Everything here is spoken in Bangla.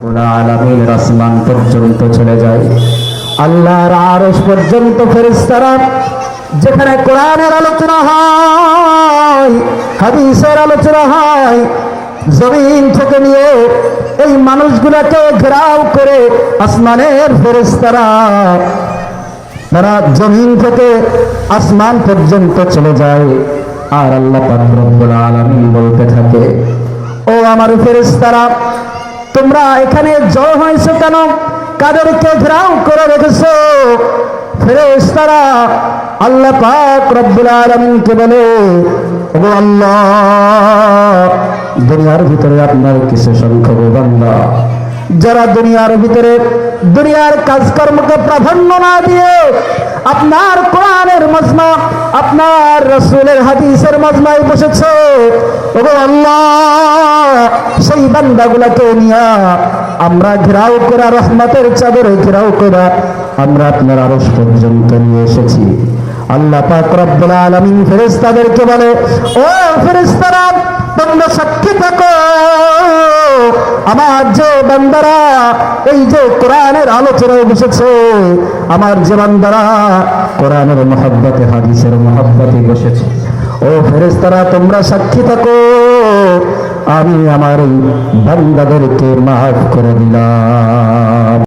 আলামিনের আসমান পর্যন্ত চলে যায়, আল্লাহর আরশ পর্যন্ত ফেরেশতারা, যেখানে কোরআনের আলোচনা হয়, হাদিসের আলোচনা হয়, জমিন থেকে নিয়ে এই মানুষগুলোকে ঘেরাও করে আসমানের ফেরেশতারা তারা জমিন থেকে আসমান পর্যন্ত চলে যায়। আর আল্লাহ পাক রব্বুল আলামিন বলতে থাকে, ও আমার ফেরেশতারা, তোমরা এখানে জড়ো হয়েছো কেন? কাদেরকে ঘেরাও করে রেখেছো? ফেরেশতারা আল্লাহ পাক রব্বুল আলামিনকে বলে, ও আল্লাহ, দুনিয়ার ভিতরে আপনার কিছু সংখ্যক বান্দা যারা দুনিয়ার ভিতরে দুনিয়ার কাজকর্মকে প্রাধান্য না দিয়ে আপনার কোরআনের মজমা, আপনার রাসূলের হাদিসের মজমায় বসেছে, ওগো আল্লাহ, সেই বান্দাগুলোকে নিয়ে আমরা ঘেরাও করা, রহমতের চাদরে ঘেরাও করা আমরা আপনার আরশ পর্যন্ত নিয়ে এসেছি। আল্লাহ পাক রব্বুল আলামিন ফেরেশতাদেরকে বলে, ও ফেরেশতারা, তোমরা সাক্ষী থাকো, আমার যে বান্দারা এই যে কোরআনের আলোচনায় বসেছে, আমার যে বান্দারা কোরআনের মহব্বতে, হাদিসের মহব্বতে বসেছে, ও ফেরেশতারা, তোমরা সাক্ষী থাকো, আমি আমার এই বান্দাদেরকে মাফ করে দিলাম।